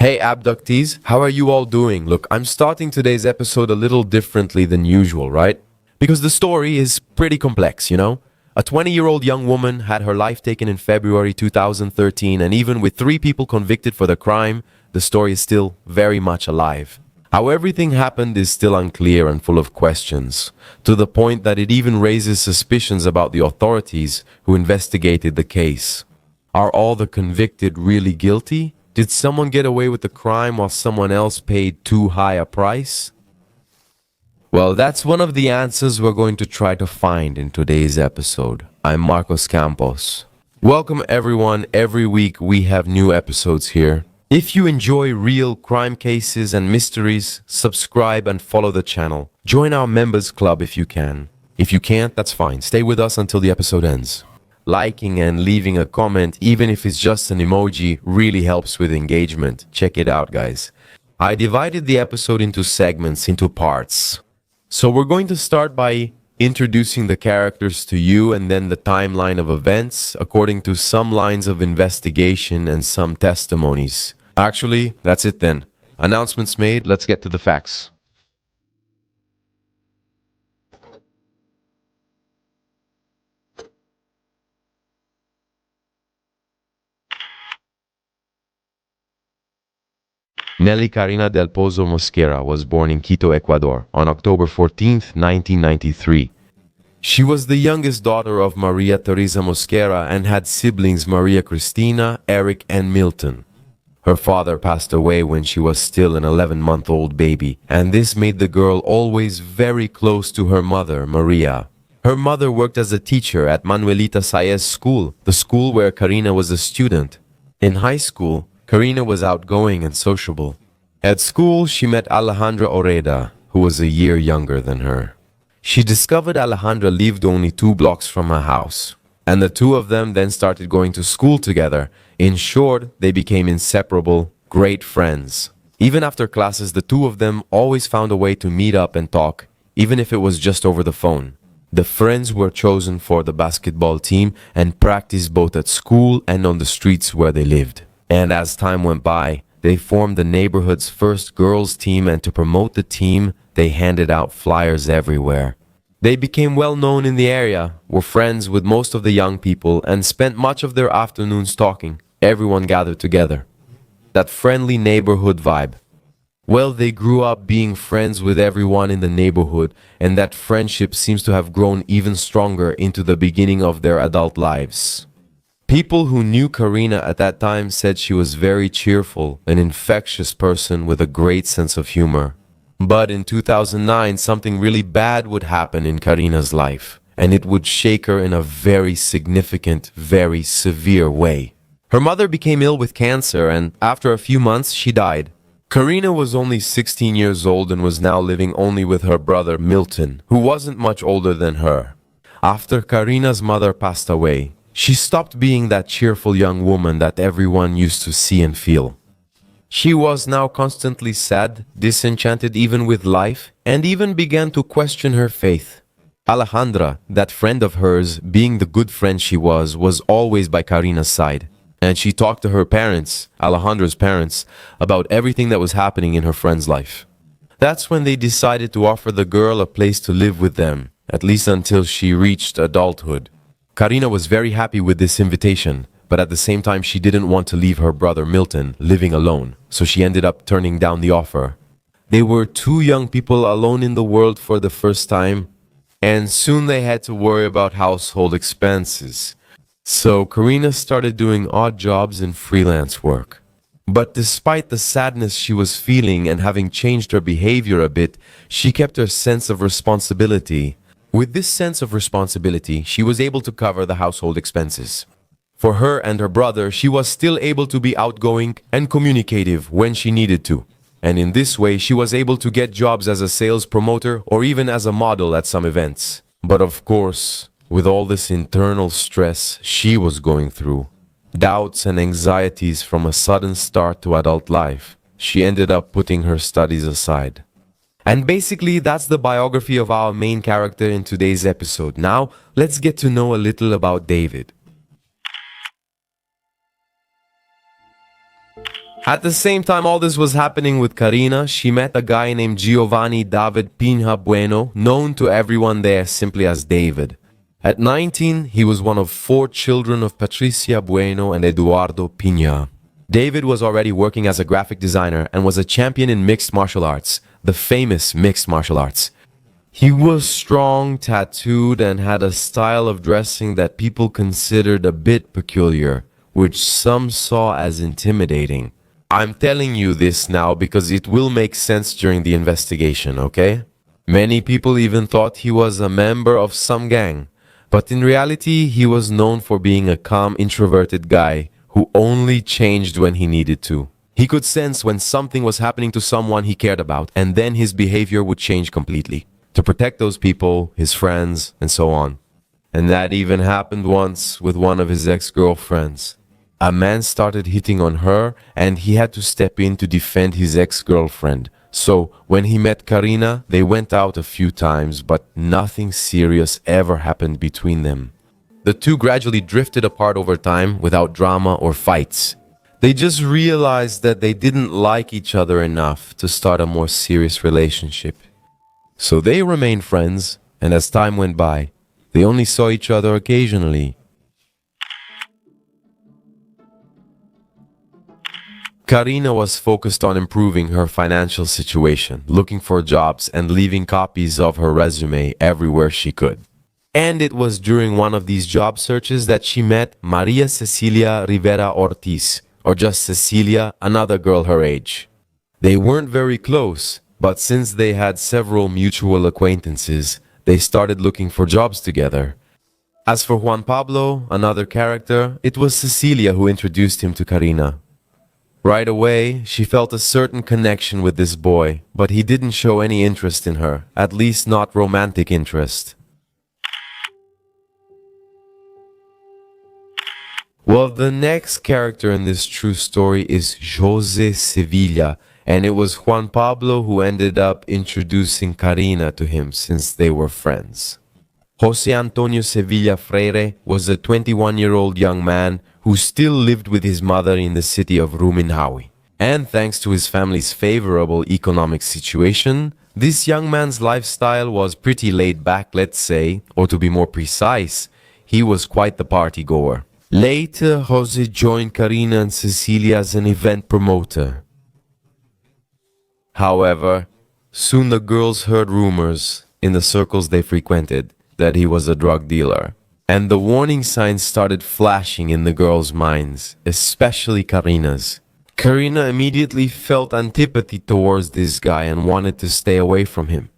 Hey abductees, how are you all doing? Look, I'm starting today's episode a little differently than usual, right? Because the story is pretty complex, you know? A 20-year-old young woman had her life taken in February 2013, and even with 3 people convicted for the crime, the story is still very much alive. How everything happened is still unclear and full of questions, to the point that it even raises suspicions about the authorities who investigated the case. Are all the convicted really guilty? Did someone get away with the crime while someone else paid too high a price? Well, that's one of the answers we're going to try to find in today's episode. I'm Marcos Campos. Welcome everyone. Every week we have new episodes here. If you enjoy real crime cases and mysteries, subscribe and follow the channel. Join our members club if you can. If you can't, that's fine. Stay with us until the episode ends. Liking and leaving a comment, even if it's just an emoji, really helps with engagement. Check it out, guys. I divided the episode into segments, into parts. So we're going to start by introducing the characters to you and then the timeline of events according to some lines of investigation and some testimonies. Actually, that's it then. Announcements made, let's get to the facts. Nelly Karina Del Pozo Mosquera was born in Quito, Ecuador, on October 14, 1993. She was the youngest daughter of Maria Teresa Mosquera and had siblings Maria Cristina, Eric, and Milton. Her father passed away when she was still an 11-month-old baby, and this made the girl always very close to her mother, Maria. Her mother worked as a teacher at Manuelita Saez School, the school where Karina was a student. In high school, Karina was outgoing and sociable. At school, she met Alejandra Oreda, who was a year younger than her. She discovered Alejandra lived only 2 blocks from her house, and the two of them then started going to school together. In short, they became inseparable, great friends. Even after classes, the two of them always found a way to meet up and talk, even if it was just over the phone. The friends were chosen for the basketball team and practiced both at school and on the streets where they lived. And as time went by, they formed the neighborhood's first girls' team, and to promote the team, they handed out flyers everywhere. They became well known in the area, were friends with most of the young people, and spent much of their afternoons talking. Everyone gathered together. That friendly neighborhood vibe. Well, they grew up being friends with everyone in the neighborhood, and that friendship seems to have grown even stronger into the beginning of their adult lives. People who knew Karina at that time said she was very cheerful, an infectious person with a great sense of humor. But in 2009, something really bad would happen in Karina's life, and it would shake her in a very significant, very severe way. Her mother became ill with cancer, and after a few months, she died. Karina was only 16 years old and was now living only with her brother Milton, who wasn't much older than her. After Karina's mother passed away, she stopped being that cheerful young woman that everyone used to see and feel. She was now constantly sad, disenchanted even with life, and even began to question her faith. Alejandra, that friend of hers, being the good friend she was always by Karina's side. And she talked to her parents, Alejandra's parents, about everything that was happening in her friend's life. That's when they decided to offer the girl a place to live with them, at least until she reached adulthood. Karina was very happy with this invitation, but at the same time she didn't want to leave her brother Milton living alone, so she ended up turning down the offer. They were 2 young people alone in the world for the first time, and soon they had to worry about household expenses. So Karina started doing odd jobs and freelance work. But despite the sadness she was feeling and having changed her behavior a bit, she kept her sense of responsibility. With this sense of responsibility, she was able to cover the household expenses. For her and her brother, she was still able to be outgoing and communicative when she needed to. And in this way, she was able to get jobs as a sales promoter or even as a model at some events. But of course, with all this internal stress she was going through, doubts and anxieties from a sudden start to adult life, she ended up putting her studies aside. And basically, that's the biography of our main character in today's episode. Now, let's get to know a little about David. At the same time all this was happening with Karina, she met a guy named Giovanni David Pinha Bueno, known to everyone there simply as David. At 19, he was one of 4 children of Patricia Bueno and Eduardo Pinha. David was already working as a graphic designer and was a champion in mixed martial arts, the famous mixed martial arts. He was strong, tattooed, and had a style of dressing that people considered a bit peculiar, which some saw as intimidating. I'm telling you this now because it will make sense during the investigation, okay? Many people even thought he was a member of some gang, but in reality, he was known for being a calm, introverted guy who only changed when he needed to. He could sense when something was happening to someone he cared about, and then his behavior would change completely to protect those people, his friends, and so on. And that even happened once with one of his ex-girlfriends. A man started hitting on her, and he had to step in to defend his ex-girlfriend. So, when he met Karina, they went out a few times, but nothing serious ever happened between them. The two gradually drifted apart over time without drama or fights. They just realized that they didn't like each other enough to start a more serious relationship. So they remained friends, and as time went by, they only saw each other occasionally. Karina was focused on improving her financial situation, looking for jobs and leaving copies of her resume everywhere she could. And it was during one of these job searches that she met Maria Cecilia Rivera Ortiz, or just Cecilia, another girl her age. They weren't very close, but since they had several mutual acquaintances, they started looking for jobs together. As for Juan Pablo, another character, it was Cecilia who introduced him to Karina. Right away, she felt a certain connection with this boy, but he didn't show any interest in her, at least not romantic interest. Well, the next character in this true story is Jose Sevilla, and it was Juan Pablo who ended up introducing Karina to him since they were friends. Jose Antonio Sevilla Freire was a 21-year-old young man who still lived with his mother in the city of Ruminhaui. And thanks to his family's favorable economic situation, this young man's lifestyle was pretty laid back, let's say, or to be more precise, he was quite the party goer. Later, Jose joined Karina and Cecilia as an event promoter. However, soon the girls heard rumors in the circles they frequented that he was a drug dealer. And the warning signs started flashing in the girls' minds, especially Karina's. Karina immediately felt antipathy towards this guy and wanted to stay away from him.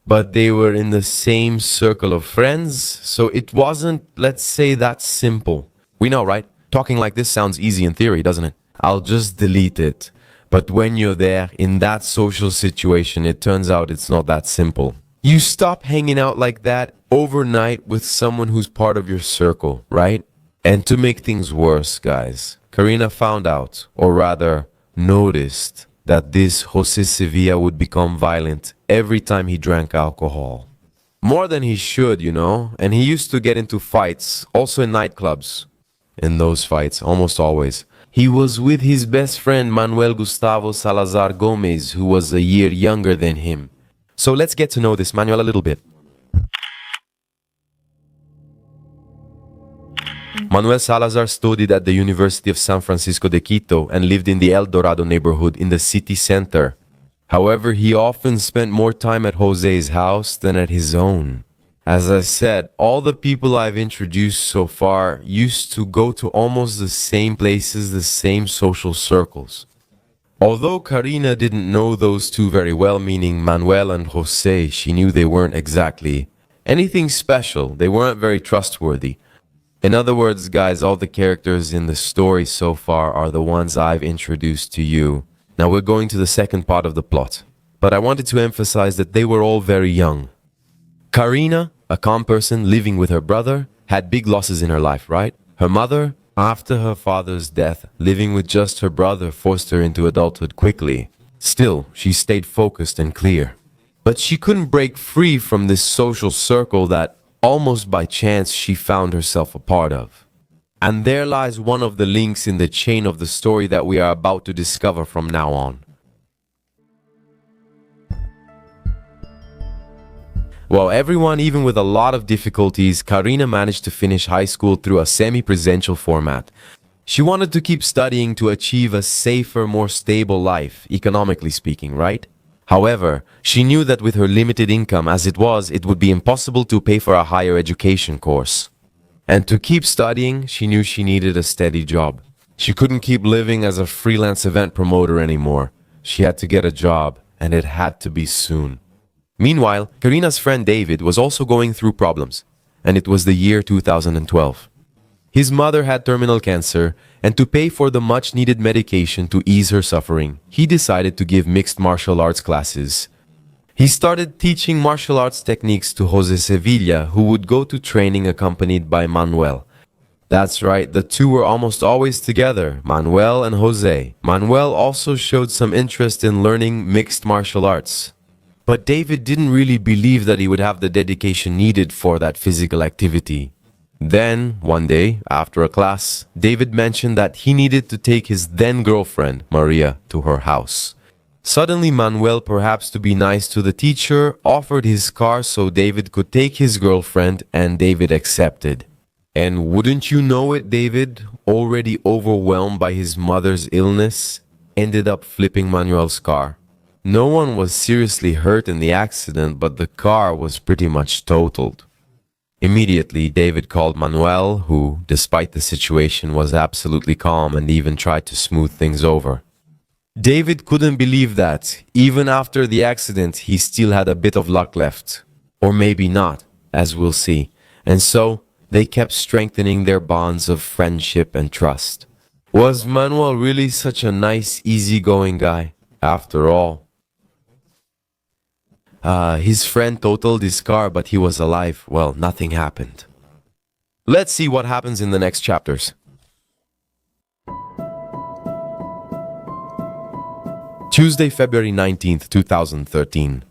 But they were in the same circle of friends, so it wasn't, let's say, that simple. We know, right? Talking like this sounds easy in theory, doesn't it? I'll just delete it. But when you're there, in that social situation, it turns out it's not that simple. You stop hanging out like that overnight with someone who's part of your circle, right? And to make things worse, guys, Karina found out, or rather noticed, that this Jose Sevilla would become violent every time he drank alcohol. More than he should, you know, and he used to get into fights, also in nightclubs. In those fights, almost always, he was with his best friend Manuel Gustavo Salazar Gomez, who was a year younger than him. So let's get to know this Manuel a little bit. Manuel Salazar studied at the University of San Francisco de Quito and lived in the El Dorado neighborhood in the city center. However, he often spent more time at Jose's house than at his own. As I said, all the people I've introduced so far used to go to almost the same places, the same social circles. Although Karina didn't know those two very well, meaning Manuel and Jose, she knew they weren't exactly anything special. They weren't very trustworthy. In other words, guys, all the characters in the story so far are the ones I've introduced to you. Now we're going to the second part of the plot. But I wanted to emphasize that they were all very young. Karina, a calm person living with her brother, had big losses in her life, right? Her mother, after her father's death, living with just her brother forced her into adulthood quickly. Still, she stayed focused and clear. But she couldn't break free from this social circle that, almost by chance, she found herself a part of. And there lies one of the links in the chain of the story that we are about to discover from now on. Well, everyone, even with a lot of difficulties, Karina managed to finish high school through a semi-presential format. She wanted to keep studying to achieve a safer, more stable life, economically speaking, right? However, she knew that with her limited income as it was, it would be impossible to pay for a higher education course. And to keep studying, she knew she needed a steady job. She couldn't keep living as a freelance event promoter anymore. She had to get a job, and it had to be soon. Meanwhile, Karina's friend David was also going through problems, and it was the year 2012. His mother had terminal cancer, and to pay for the much-needed medication to ease her suffering, he decided to give mixed martial arts classes. He started teaching martial arts techniques to Jose Sevilla, who would go to training accompanied by Manuel. That's right, the two were almost always together, Manuel and Jose. Manuel also showed some interest in learning mixed martial arts. But David didn't really believe that he would have the dedication needed for that physical activity. Then, one day, after a class, David mentioned that he needed to take his then-girlfriend, Maria, to her house. Suddenly, Manuel, perhaps to be nice to the teacher, offered his car so David could take his girlfriend, and David accepted. And wouldn't you know it, David, already overwhelmed by his mother's illness, ended up flipping Manuel's car. No one was seriously hurt in the accident, but the car was pretty much totaled. Immediately, David called Manuel, who, despite the situation, was absolutely calm and even tried to smooth things over. David couldn't believe that, even after the accident, he still had a bit of luck left. Or maybe not, as we'll see. And so, they kept strengthening their bonds of friendship and trust. Was Manuel really such a nice, easygoing guy, after all? His friend totaled his car, but he was alive. Well, nothing happened. Let's see what happens in the next chapters. Tuesday, February 19th, 2013.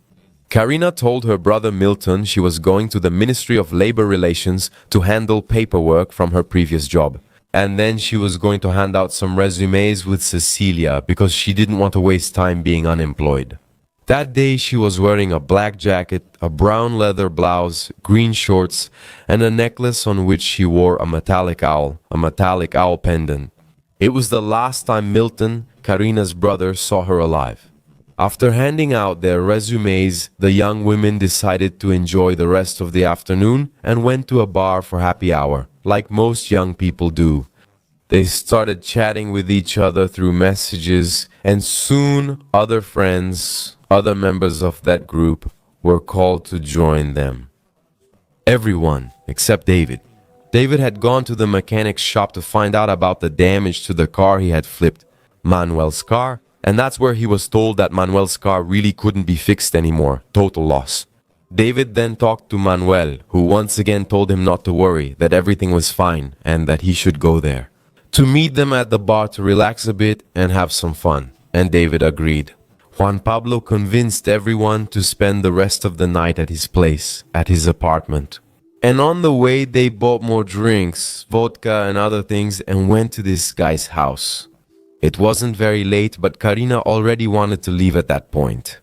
Karina told her brother Milton she was going to the Ministry of Labor Relations to handle paperwork from her previous job. And then she was going to hand out some resumes with Cecilia because she didn't want to waste time being unemployed. That day she was wearing a black jacket, a brown leather blouse, green shorts, and a necklace on which she wore a metallic owl pendant. It was the last time Milton, Karina's brother, saw her alive. After handing out their resumes, the young women decided to enjoy the rest of the afternoon and went to a bar for happy hour, like most young people do. They started chatting with each other through messages, and soon other members of that group were called to join them. Everyone except David. David had gone to the mechanic's shop to find out about the damage to the car he had flipped, Manuel's car, and that's where he was told that Manuel's car really couldn't be fixed anymore, total loss. David then talked to Manuel, who once again told him not to worry, that everything was fine and that he should go there. To meet them at the bar to relax a bit and have some fun, and David agreed. Juan Pablo convinced everyone to spend the rest of the night at his place, at his apartment. And on the way they bought more drinks, vodka and other things, and went to this guy's house. It wasn't very late, but Karina already wanted to leave at that point.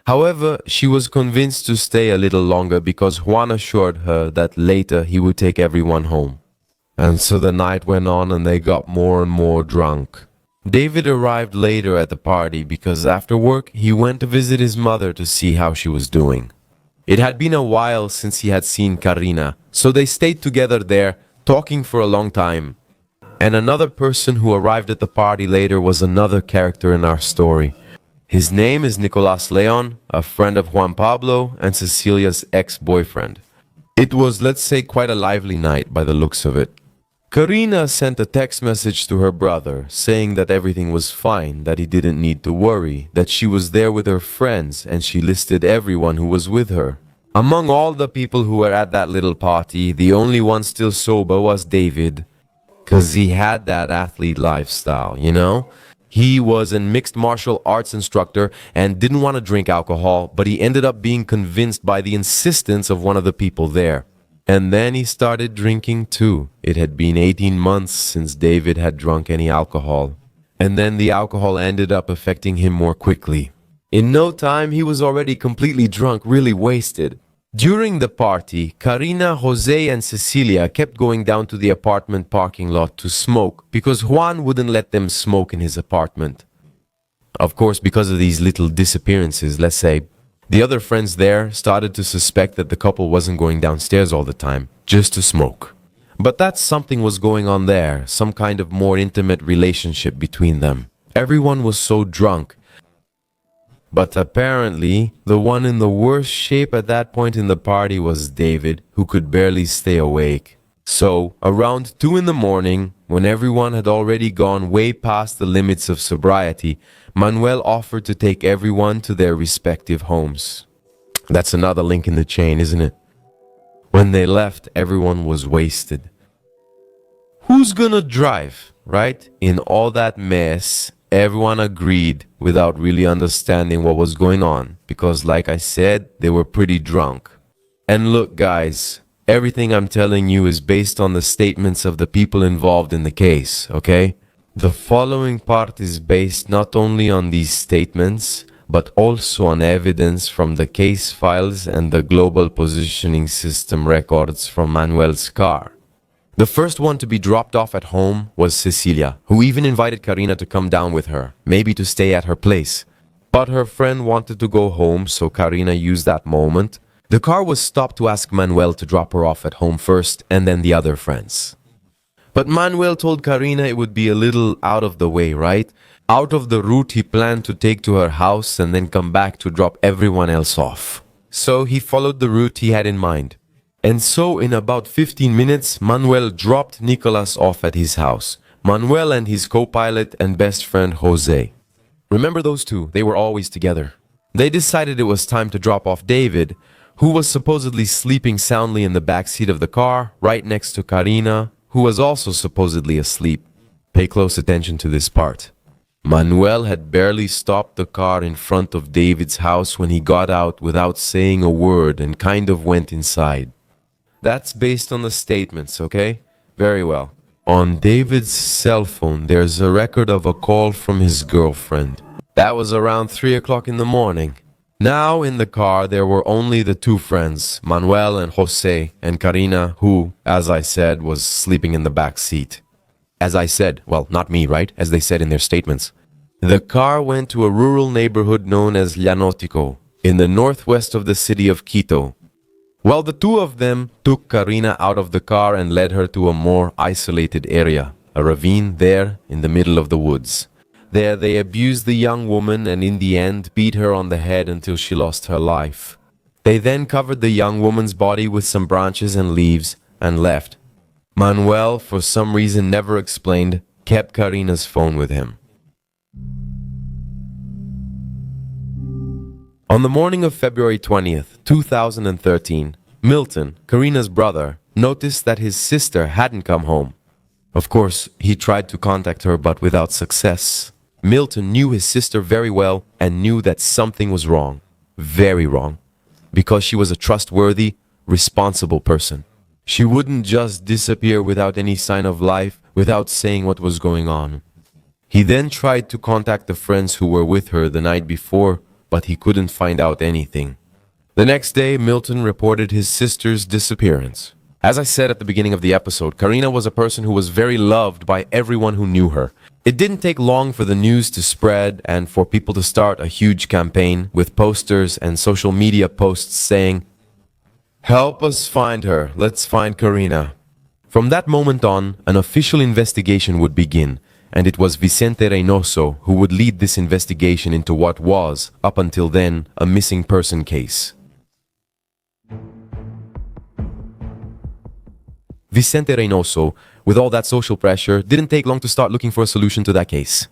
However, she was convinced to stay a little longer because Juan assured her that later he would take everyone home. And so the night went on and they got more and more drunk. David arrived later at the party because after work he went to visit his mother to see how she was doing. It had been a while since he had seen Karina, so they stayed together there, talking for a long time. And another person who arrived at the party later was another character in our story. His name is Nicolas Leon, a friend of Juan Pablo and Cecilia's ex-boyfriend. It was, let's say, quite a lively night by the looks of it. Karina sent a text message to her brother saying that everything was fine, that he didn't need to worry, that she was there with her friends, and she listed everyone who was with her. Among all the people who were at that little party, the only one still sober was David, because he had that athlete lifestyle, you know? He was a mixed martial arts instructor and didn't want to drink alcohol, but he ended up being convinced by the insistence of one of the people there. And then he started drinking too. It had been 18 months since David had drunk any alcohol. And then the alcohol ended up affecting him more quickly. In no time, he was already completely drunk, really wasted. During the party, Karina, Jose, and Cecilia kept going down to the apartment parking lot to smoke because Juan wouldn't let them smoke in his apartment. Of course, because of these little disappearances, let's say, the other friends there started to suspect that the couple wasn't going downstairs all the time, just to smoke. But that something was going on there, some kind of more intimate relationship between them. Everyone was so drunk. But apparently, the one in the worst shape at that point in the party was David, who could barely stay awake. So, around 2 in the morning, when everyone had already gone way past the limits of sobriety, Manuel offered to take everyone to their respective homes. That's another link in the chain, isn't it? When they left, everyone was wasted. Who's gonna drive, right? In all that mess, everyone agreed without really understanding what was going on, because like I said, they were pretty drunk. And look, guys, everything I'm telling you is based on the statements of the people involved in the case, okay? The following part is based not only on these statements, but also on evidence from the case files and the global positioning system records from Manuel's car. The first one to be dropped off at home was Cecilia, who even invited Karina to come down with her, maybe to stay at her place. But her friend wanted to go home, so Karina used that moment. The car was stopped to ask Manuel to drop her off at home first, and then the other friends. But Manuel told Karina it would be a little out of the way, right? Out of the route he planned to take to her house and then come back to drop everyone else off. So he followed the route he had in mind. And so in about 15 minutes, Manuel dropped Nicolas off at his house. Manuel and his co-pilot and best friend Jose. Remember those two? They were always together. They decided it was time to drop off David, who was supposedly sleeping soundly in the backseat of the car, right next to Karina, who was also supposedly asleep. Pay close attention to this part. Manuel had barely stopped the car in front of David's house when he got out without saying a word and kind of went inside. That's based on the statements, okay? Very well. On David's cell phone, there's a record of a call from his girlfriend. That was around 3 o'clock in the morning. Now in the car, there were only the two friends, Manuel and Jose, and Karina, who, as I said, was sleeping in the back seat. As I said, well, not me, right? As they said in their statements. The car went to a rural neighborhood known as Llanotico, in the northwest of the city of Quito. Well, the two of them took Karina out of the car and led her to a more isolated area, a ravine there in the middle of the woods. There they abused the young woman and in the end beat her on the head until she lost her life. They then covered the young woman's body with some branches and leaves and left. Manuel, for some reason never explained, kept Karina's phone with him. On the morning of February 20th, 2013, Milton, Karina's brother, noticed that his sister hadn't come home. Of course, he tried to contact her but without success. Milton knew his sister very well and knew that something was wrong, very wrong, because she was a trustworthy, responsible person. She wouldn't just disappear without any sign of life, without saying what was going on. He then tried to contact the friends who were with her the night before, but he couldn't find out anything. The next day, Milton reported his sister's disappearance. As I said at the beginning of the episode, Karina was a person who was very loved by everyone who knew her. It didn't take long for the news to spread and for people to start a huge campaign with posters and social media posts saying, "Help us find her, let's find Karina." From that moment on, an official investigation would begin, and it was Vicente Reynoso who would lead this investigation into what was, up until then, a missing person case. Vicente Reynoso, with all that social pressure, didn't take long to start looking for a solution to that case.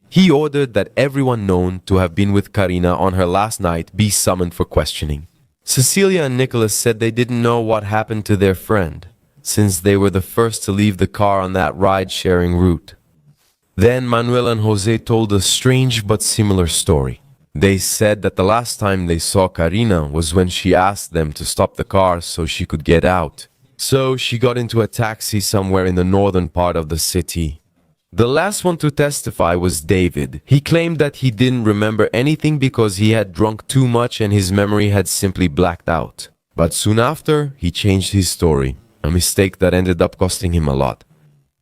He ordered that everyone known to have been with Karina on her last night be summoned for questioning. Cecilia and Nicholas said they didn't know what happened to their friend, since they were the first to leave the car on that ride-sharing route. Then Manuel and Jose told a strange but similar story. They said that the last time they saw Karina was when she asked them to stop the car so she could get out. So she got into a taxi somewhere in the northern part of the city. The last one to testify was David. He claimed that he didn't remember anything because he had drunk too much and his memory had simply blacked out. But soon after, he changed his story, a mistake that ended up costing him a lot.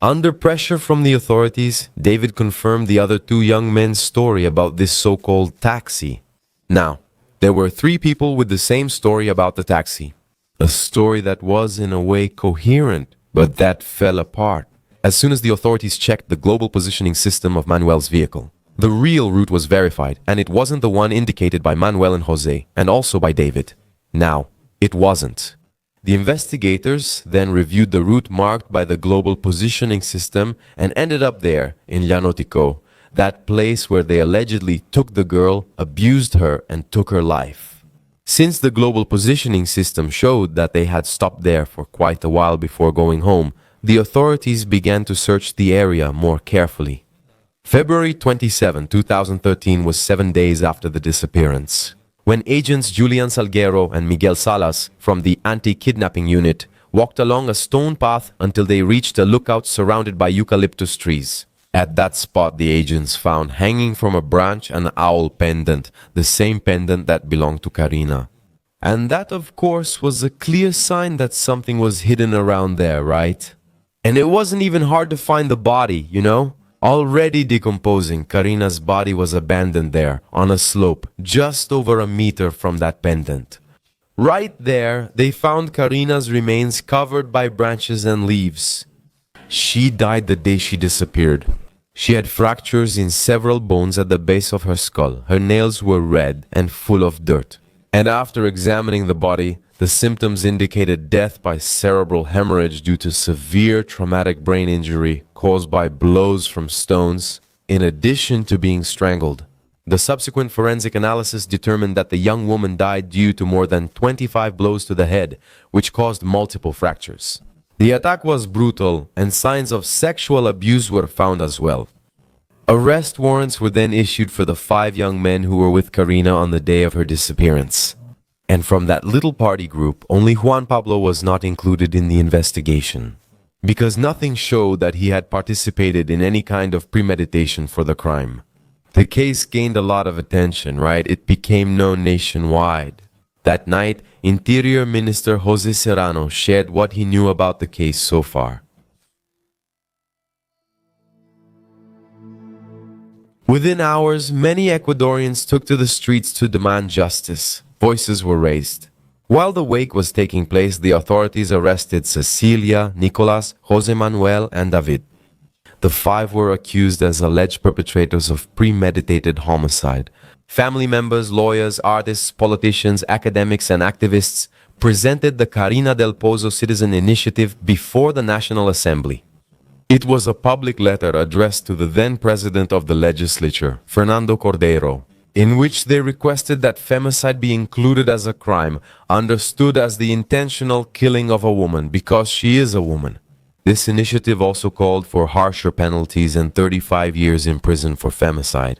Under pressure from the authorities, David confirmed the other two young men's story about this so-called taxi. Now, there were three people with the same story about the taxi. A story that was in a way coherent, but that fell apart as soon as the authorities checked the global positioning system of Manuel's vehicle. The real route was verified, and it wasn't the one indicated by Manuel and Jose, and also by David. Now, it wasn't. The investigators then reviewed the route marked by the global positioning system and ended up there, in Llanotico, that place where they allegedly took the girl, abused her, and took her life. Since the global positioning system showed that they had stopped there for quite a while before going home, the authorities began to search the area more carefully. February 27, 2013 was 7 days after the disappearance, when agents Julian Salguero and Miguel Salas from the anti-kidnapping unit walked along a stone path until they reached a lookout surrounded by eucalyptus trees. At that spot, the agents found hanging from a branch an owl pendant, the same pendant that belonged to Karina. And that, of course, was a clear sign that something was hidden around there, right? And it wasn't even hard to find the body, you know? Already decomposing, Karina's body was abandoned there, on a slope, just over a meter from that pendant. Right there, they found Karina's remains covered by branches and leaves. She died the day she disappeared. She had fractures in several bones at the base of her skull. Her nails were red and full of dirt. And after examining the body, the symptoms indicated death by cerebral hemorrhage due to severe traumatic brain injury caused by blows from stones, in addition to being strangled. The subsequent forensic analysis determined that the young woman died due to more than 25 blows to the head, which caused multiple fractures. The attack was brutal, and signs of sexual abuse were found as well. Arrest warrants were then issued for the 5 young men who were with Karina on the day of her disappearance. And from that little party group, only Juan Pablo was not included in the investigation, because nothing showed that he had participated in any kind of premeditation for the crime. The case gained a lot of attention, right? It became known nationwide. That night, Interior Minister Jose Serrano shared what he knew about the case so far. Within hours, many Ecuadorians took to the streets to demand justice. Voices were raised. While the wake was taking place, the authorities arrested Cecilia, Nicolas, Jose Manuel, and David. The 5 were accused as alleged perpetrators of premeditated homicide. Family members, lawyers, artists, politicians, academics, and activists presented the Karina Del Pozo Citizen Initiative before the National Assembly. It was a public letter addressed to the then president of the legislature, Fernando Cordero, in which they requested that femicide be included as a crime, understood as the intentional killing of a woman because she is a woman. This initiative also called for harsher penalties and 35 years in prison for femicide.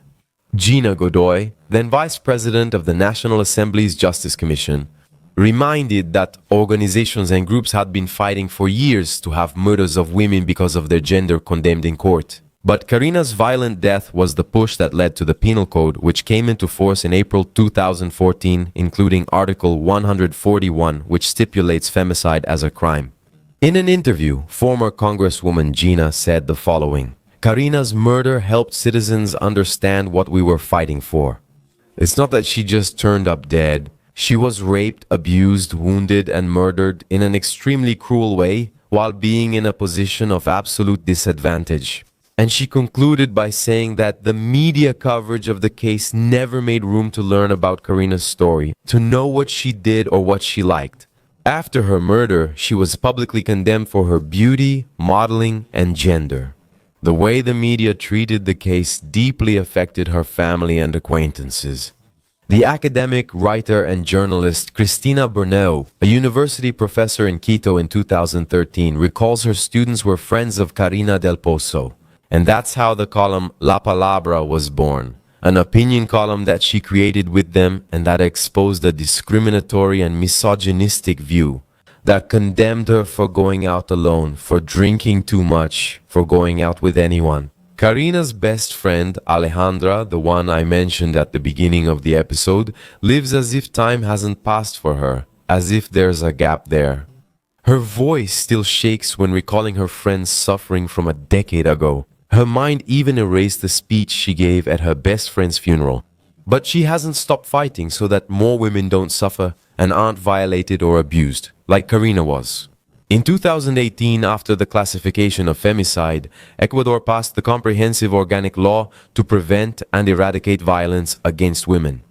Gina Godoy, then vice president of the National Assembly's Justice Commission, reminded that organizations and groups had been fighting for years to have murders of women because of their gender condemned in court. But Karina's violent death was the push that led to the Penal Code, which came into force in April 2014, including Article 141, which stipulates femicide as a crime. In an interview, former Congresswoman Gina said the following: "Karina's murder helped citizens understand what we were fighting for. It's not that she just turned up dead. She was raped, abused, wounded, and murdered in an extremely cruel way while being in a position of absolute disadvantage." And she concluded by saying that the media coverage of the case never made room to learn about Karina's story, to know what she did or what she liked. After her murder, she was publicly condemned for her beauty, modeling, and gender. The way the media treated the case deeply affected her family and acquaintances. The academic, writer, and journalist Cristina Berneu, a university professor in Quito in 2013, recalls her students were friends of Karina Del Pozo. And that's how the column La Palabra was born, an opinion column that she created with them and that exposed a discriminatory and misogynistic view. that condemned her for going out alone, for drinking too much, for going out with anyone. Karina's best friend, Alejandra, the one I mentioned at the beginning of the episode, lives as if time hasn't passed for her, as if there's a gap there. Her voice still shakes when recalling her friend's suffering from a decade ago. Her mind even erased the speech she gave at her best friend's funeral. But she hasn't stopped fighting so that more women don't suffer and aren't violated or abused, like Karina was. In 2018, after the classification of femicide, Ecuador passed the comprehensive organic law to prevent and eradicate violence against women.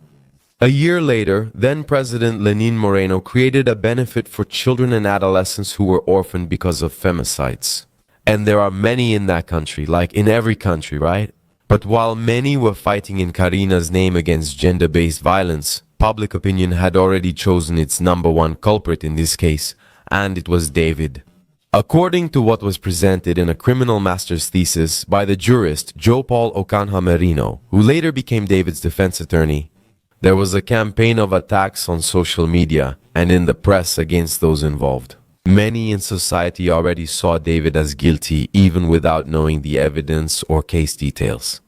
A year later, then-President Lenin Moreno created a benefit for children and adolescents who were orphaned because of femicides. And there are many in that country, like in every country, right? But while many were fighting in Karina's name against gender-based violence, public opinion had already chosen its number one culprit in this case, and it was David. According to what was presented in a criminal master's thesis by the jurist Joe Paul Ocanha Merino, who later became David's defense attorney, there was a campaign of attacks on social media and in the press against those involved. Many in society already saw David as guilty even without knowing the evidence or case details.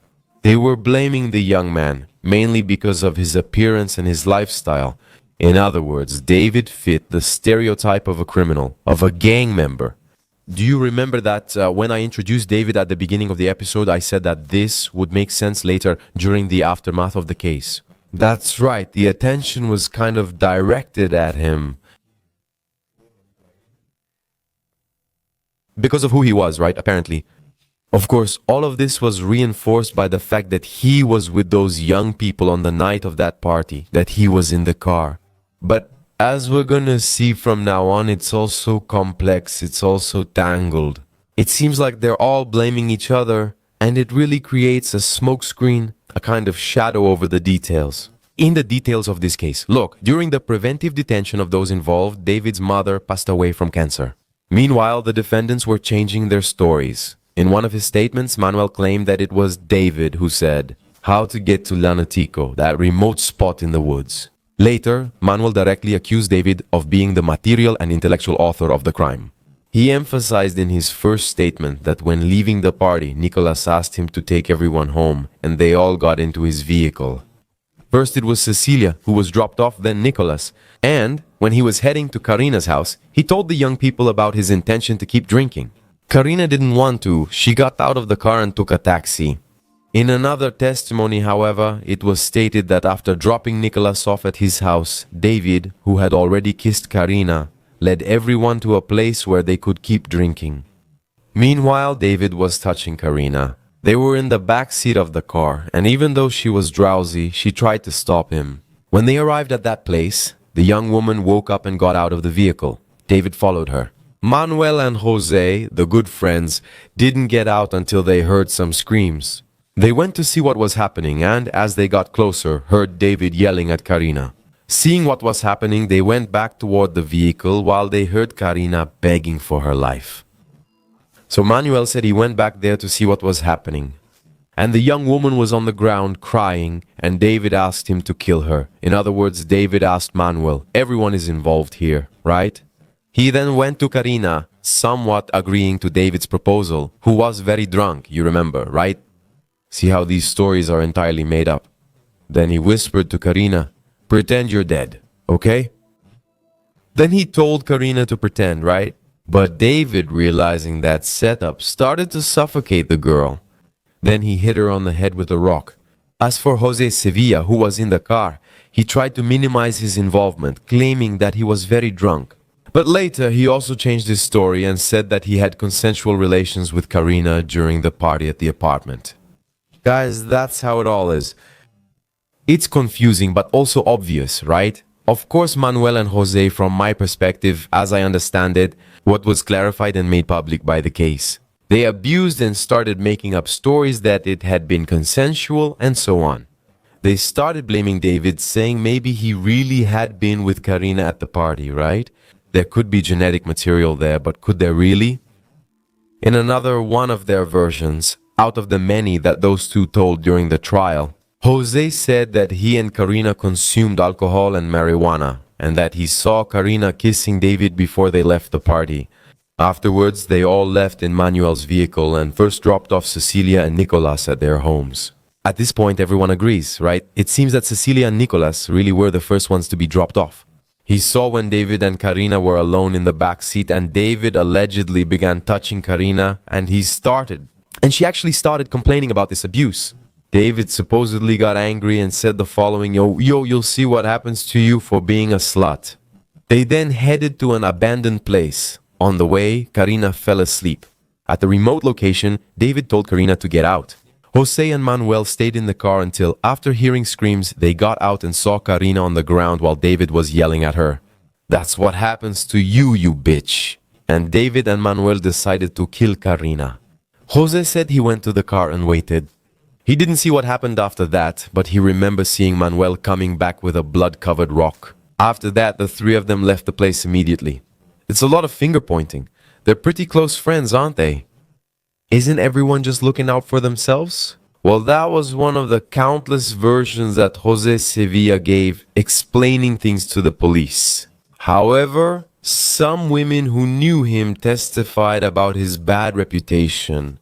They were blaming the young man, mainly because of his appearance and his lifestyle. In other words, David fit the stereotype of a criminal, of a gang member. Do you remember that when I introduced David at the beginning of the episode, I said that this would make sense later during the aftermath of the case? That's right, the attention was kind of directed at him because of who he was, right? Apparently. Of course, all of this was reinforced by the fact that he was with those young people on the night of that party, that he was in the car. But as we're gonna see from now on, it's also complex, it's also tangled. It seems like they're all blaming each other, and it really creates a smokescreen, a kind of shadow over the details. In the details of this case, look, during the preventive detention of those involved, David's mother passed away from cancer. Meanwhile, the defendants were changing their stories. In one of his statements, Manuel claimed that it was David who said how to get to Lanatico, that remote spot in the woods. Later, Manuel directly accused David of being the material and intellectual author of the crime. He emphasized in his first statement that when leaving the party, Nicolas asked him to take everyone home, and they all got into his vehicle. First it was Cecilia, who was dropped off, then Nicolas. And when he was heading to Karina's house, he told the young people about his intention to keep drinking. Karina didn't want to. She got out of the car and took a taxi. In another testimony, however, it was stated that after dropping Nicolas off at his house, David, who had already kissed Karina, led everyone to a place where they could keep drinking. Meanwhile, David was touching Karina. They were in the back seat of the car, and even though she was drowsy, she tried to stop him. When they arrived at that place, the young woman woke up and got out of the vehicle. David followed her. Manuel and Jose, the good friends, didn't get out until they heard some screams. They went to see what was happening and, as they got closer, heard David yelling at Karina. Seeing what was happening, they went back toward the vehicle while they heard Karina begging for her life. So Manuel said he went back there to see what was happening. And the young woman was on the ground crying, and David asked him to kill her. In other words, David asked Manuel, everyone is involved here, right? He then went to Karina, somewhat agreeing to David's proposal, who was very drunk, you remember, right? See how these stories are entirely made up. Then he whispered to Karina, pretend you're dead, okay? Then he told Karina to pretend, right? But David, realizing that setup, started to suffocate the girl. Then he hit her on the head with a rock. As for Jose Sevilla, who was in the car, he tried to minimize his involvement, claiming that he was very drunk. But later, he also changed his story and said that he had consensual relations with Karina during the party at the apartment. Guys, that's how it all is. It's confusing, but also obvious, right? Of course, Manuel and Jose, from my perspective, as I understand it, what was clarified and made public by the case. They abused and started making up stories that it had been consensual and so on. They started blaming David, saying maybe he really had been with Karina at the party, right? There could be genetic material there, but could there really? In another one of their versions, out of the many that those two told during the trial, Jose said that he and Karina consumed alcohol and marijuana. and that he saw Karina kissing David before they left the party. Afterwards, they all left in Manuel's vehicle and first dropped off Cecilia and Nicolas at their homes. At this point, everyone agrees, right? It seems that Cecilia and Nicolas really were the first ones to be dropped off. He saw when David and Karina were alone in the back seat, and David allegedly began touching Karina, and she actually started complaining about this abuse. David supposedly got angry and said the following, yo, you'll see what happens to you for being a slut. They then headed to an abandoned place. On the way, Karina fell asleep. At the remote location, David told Karina to get out. Jose and Manuel stayed in the car until, after hearing screams, they got out and saw Karina on the ground while David was yelling at her. "That's what happens to you, you bitch." And David and Manuel decided to kill Karina. Jose said he went to the car and waited. He didn't see what happened after that, but he remembers seeing Manuel coming back with a blood-covered rock. After that, the three of them left the place immediately. It's a lot of finger-pointing. They're pretty close friends, aren't they? Isn't everyone just looking out for themselves? Well, that was one of the countless versions that Jose Sevilla gave explaining things to the police. However, some women who knew him testified about his bad reputation.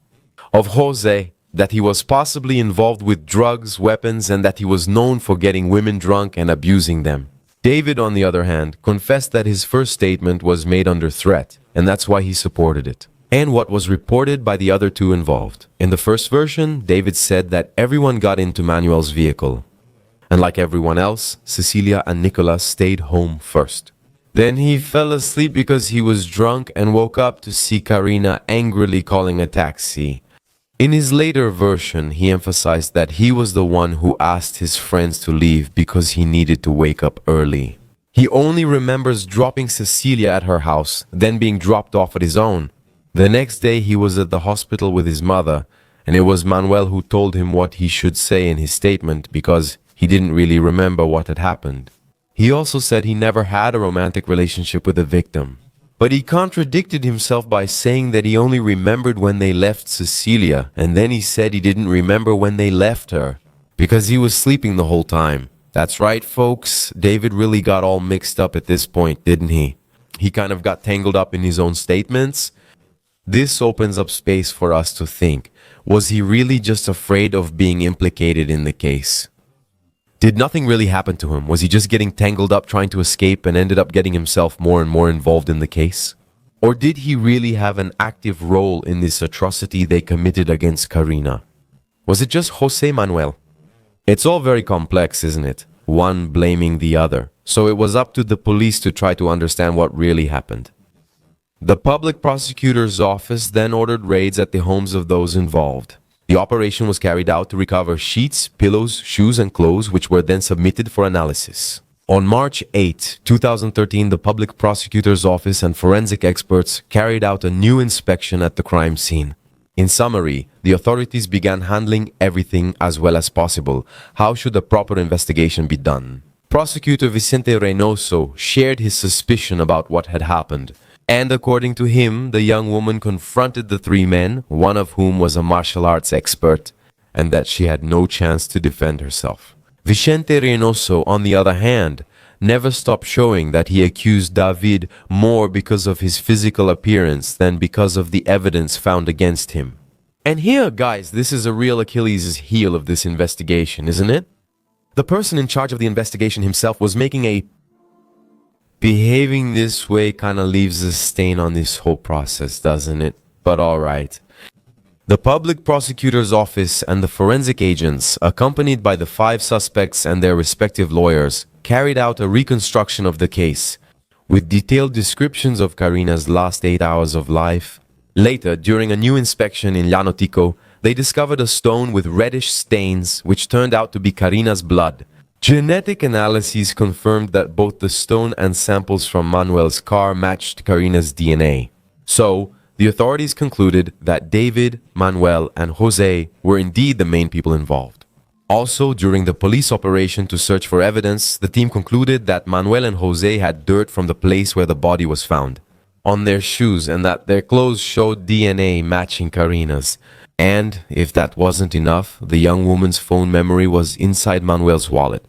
Of Jose, that he was possibly involved with drugs, weapons, and that he was known for getting women drunk and abusing them. David, on the other hand, confessed that his first statement was made under threat, and that's why he supported it. And what was reported by the other two involved. In the first version, David said that everyone got into Manuel's vehicle. And like everyone else, Cecilia and Nicolas stayed home first. Then he fell asleep because he was drunk and woke up to see Karina angrily calling a taxi. In his later version, he emphasized that he was the one who asked his friends to leave because he needed to wake up early. He only remembers dropping Cecilia at her house, then being dropped off at his own. The next day he was at the hospital with his mother, and it was Manuel who told him what he should say in his statement because he didn't really remember what had happened. He also said he never had a romantic relationship with the victim. But he contradicted himself by saying that he only remembered when they left Cecilia, and then he said he didn't remember when they left her, because he was sleeping the whole time. That's right, folks, David really got all mixed up at this point, didn't he? He kind of got tangled up in his own statements. This opens up space for us to think, was he really just afraid of being implicated in the case? Did nothing really happen to him? Was he just getting tangled up trying to escape and ended up getting himself more and more involved in the case? Or did he really have an active role in this atrocity they committed against Karina? Was it just Jose Manuel? It's all very complex, isn't it? One blaming the other. So it was up to the police to try to understand what really happened. The public prosecutor's office then ordered raids at the homes of those involved. The operation was carried out to recover sheets, pillows, shoes, and clothes, which were then submitted for analysis. On March 8, 2013, the public prosecutor's office and forensic experts carried out a new inspection at the crime scene. In summary, the authorities began handling everything as well as possible. How should a proper investigation be done? Prosecutor Vicente Reynoso shared his suspicion about what had happened. And according to him, the young woman confronted the three men, one of whom was a martial arts expert, and that she had no chance to defend herself. Vicente Reynoso, on the other hand, never stopped showing that he accused David more because of his physical appearance than because of the evidence found against him. And here, guys, this is a real Achilles' heel of this investigation, isn't it? The person in charge of the investigation himself was making a behaving this way kind of leaves a stain on this whole process, doesn't it? But alright. The public prosecutor's office and the forensic agents, accompanied by the 5 suspects and their respective lawyers, carried out a reconstruction of the case, with detailed descriptions of Karina's last 8 hours of life. Later, during a new inspection in Llano Tico, they discovered a stone with reddish stains, which turned out to be Karina's blood. Genetic analyses confirmed that both the stone and samples from Manuel's car matched Karina's DNA. So, the authorities concluded that David, Manuel, and Jose were indeed the main people involved. Also, during the police operation to search for evidence, the team concluded that Manuel and Jose had dirt from the place where the body was found on their shoes and that their clothes showed DNA matching Karina's. And, if that wasn't enough, the young woman's phone memory was inside Manuel's wallet.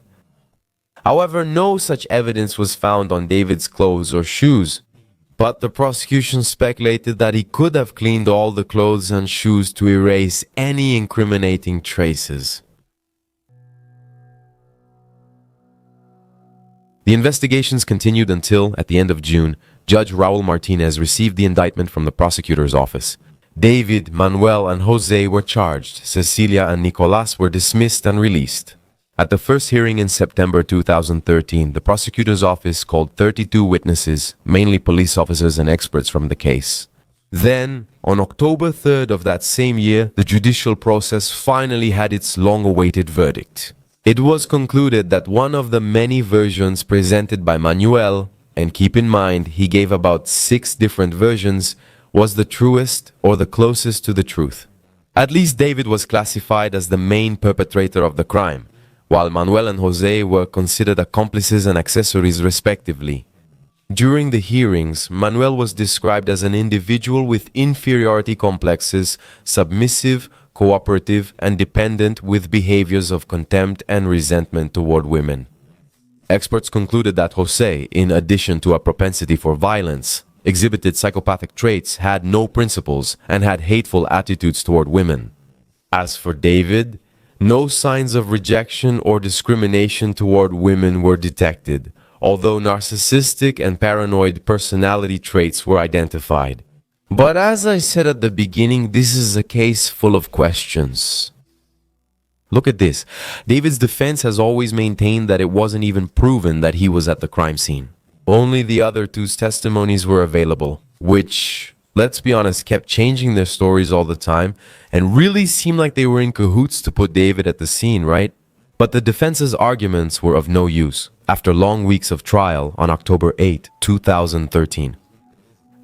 However, no such evidence was found on David's clothes or shoes, but the prosecution speculated that he could have cleaned all the clothes and shoes to erase any incriminating traces. The investigations continued until, at the end of June, Judge Raul Martinez received the indictment from the prosecutor's office. David, Manuel, and Jose were charged. Cecilia and Nicolas were dismissed and released. At the first hearing in September 2013, the prosecutor's office called 32 witnesses, mainly police officers and experts from the case. Then, on October 3rd of that same year, the judicial process finally had its long-awaited verdict. It was concluded that one of the many versions presented by Manuel, and keep in mind he gave about 6 different versions, was the truest or the closest to the truth. At least David was classified as the main perpetrator of the crime, while Manuel and Jose were considered accomplices and accessories respectively. During the hearings, Manuel was described as an individual with inferiority complexes, submissive, cooperative, and dependent with behaviors of contempt and resentment toward women. Experts concluded that Jose, in addition to a propensity for violence, exhibited psychopathic traits, had no principles, and had hateful attitudes toward women. As for David, no signs of rejection or discrimination toward women were detected, although narcissistic and paranoid personality traits were identified. But as I said at the beginning, this is a case full of questions. Look at this. David's defense has always maintained that it wasn't even proven that he was at the crime scene. Only the other two's testimonies were available, which, let's be honest, kept changing their stories all the time and really seemed like they were in cahoots to put David at the scene, right? But the defense's arguments were of no use after long weeks of trial on October 8, 2013.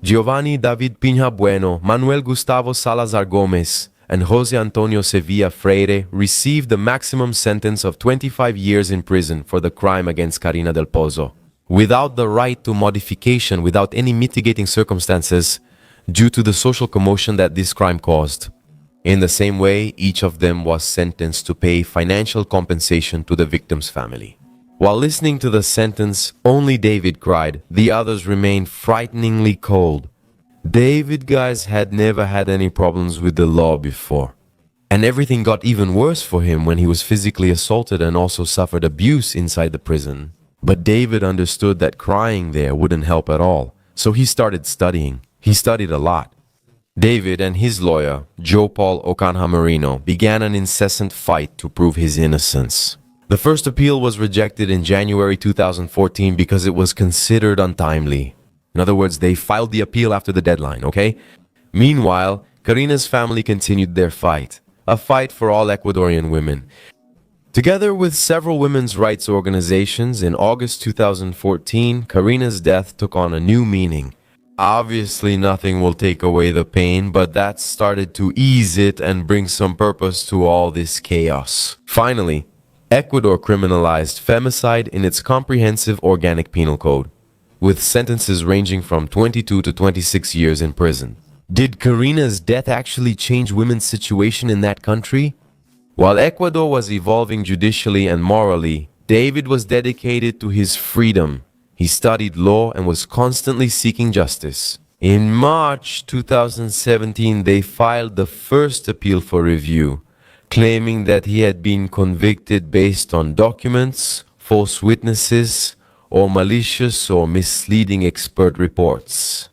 Giovanni David Piña Bueno, Manuel Gustavo Salazar Gomez, and Jose Antonio Sevilla Freire received the maximum sentence of 25 years in prison for the crime against Karina Del Pozo, without the right to modification, without any mitigating circumstances, due to the social commotion that this crime caused. In the same way, each of them was sentenced to pay financial compensation to the victim's family. While listening to the sentence, only David cried. The others remained frighteningly cold. David, guys, had never had any problems with the law before. And everything got even worse for him when he was physically assaulted and also suffered abuse inside the prison. But David understood that crying there wouldn't help at all, so he started studying. He studied a lot. David and his lawyer, Joe Paul Ocanha Marino, began an incessant fight to prove his innocence. The first appeal was rejected in January 2014 because it was considered untimely. In other words, they filed the appeal after the deadline, okay? Meanwhile, Karina's family continued their fight, a fight for all Ecuadorian women. Together with several women's rights organizations, in August 2014, Karina's death took on a new meaning. Obviously, nothing will take away the pain, but that started to ease it and bring some purpose to all this chaos. Finally, Ecuador criminalized femicide in its comprehensive organic penal code, with sentences ranging from 22 to 26 years in prison. Did Karina's death actually change women's situation in that country? While Ecuador was evolving judicially and morally, David was dedicated to his freedom. He studied law and was constantly seeking justice. In March 2017, they filed the first appeal for review, claiming that he had been convicted based on documents, false witnesses, or malicious or misleading expert reports.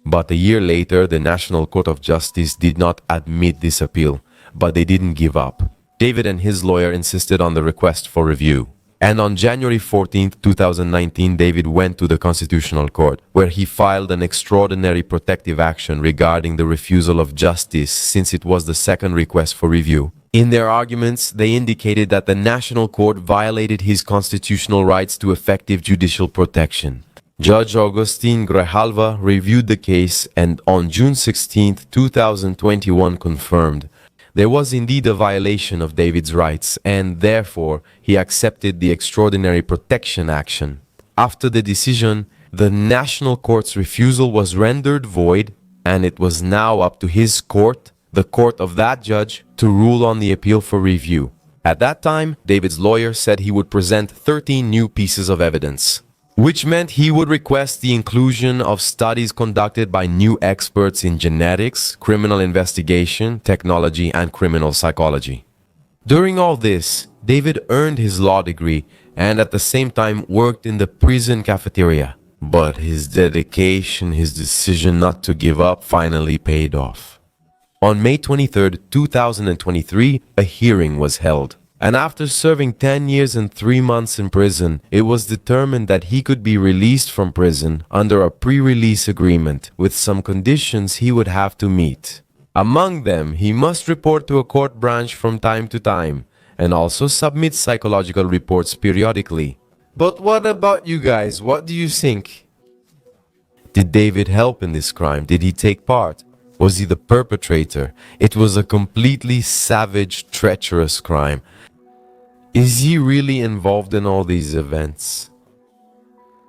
But a year later, the National Court of Justice did not admit this appeal, but they didn't give up. David and his lawyer insisted on the request for review. And on January 14, 2019, David went to the Constitutional Court, where he filed an extraordinary protective action regarding the refusal of justice, since it was the second request for review. In their arguments, they indicated that the National Court violated his constitutional rights to effective judicial protection. Judge Agustin Grijalva reviewed the case and on June 16, 2021 confirmed there was indeed a violation of David's rights, and therefore he accepted the extraordinary protection action. After the decision, the National Court's refusal was rendered void, and it was now up to his court, the court of that judge, to rule on the appeal for review. At that time, David's lawyer said he would present 13 new pieces of evidence, which meant he would request the inclusion of studies conducted by new experts in genetics, criminal investigation, technology, and criminal psychology. During all this, David earned his law degree and at the same time worked in the prison cafeteria. But his dedication, his decision not to give up finally paid off. On May 23, 2023, a hearing was held. And after serving 10 years and 3 months in prison, it was determined that he could be released from prison under a pre-release agreement with some conditions he would have to meet. Among them, he must report to a court branch from time to time and also submit psychological reports periodically. But what about you guys? What do you think? Did David help in this crime? Did he take part? Was he the perpetrator? It was a completely savage, treacherous crime. Is he really involved in all these events?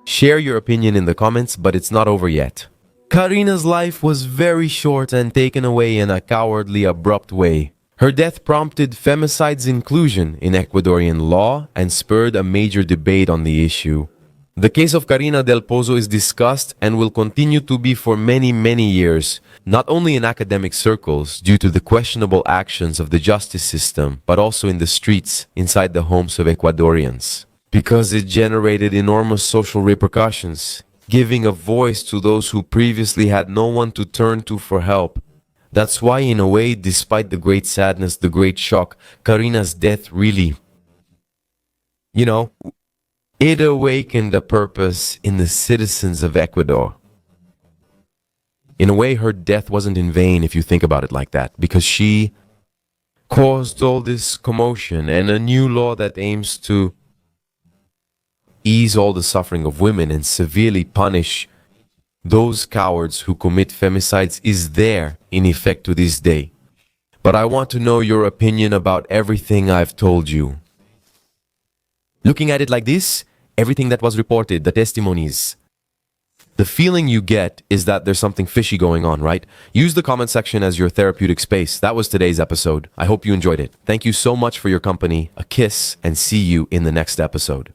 Share your opinion in the comments, but it's not over yet. Karina's life was very short and taken away in a cowardly, abrupt way. Her death prompted femicide's inclusion in Ecuadorian law and spurred a major debate on the issue. The case of Karina Del Pozo is discussed and will continue to be for many, many years, not only in academic circles due to the questionable actions of the justice system, but also in the streets inside the homes of Ecuadorians. Because it generated enormous social repercussions, giving a voice to those who previously had no one to turn to for help. That's why, in a way, despite the great sadness, the great shock, Karina's death really, it awakened a purpose in the citizens of Ecuador. In a way, her death wasn't in vain if you think about it like that, because she caused all this commotion and a new law that aims to ease all the suffering of women and severely punish those cowards who commit femicides is there in effect to this day. But I want to know your opinion about everything I've told you. Looking at it like this, everything that was reported, the testimonies, the feeling you get is that there's something fishy going on, right? Use the comment section as your therapeutic space. That was today's episode. I hope you enjoyed it. Thank you so much for your company. A kiss and see you in the next episode.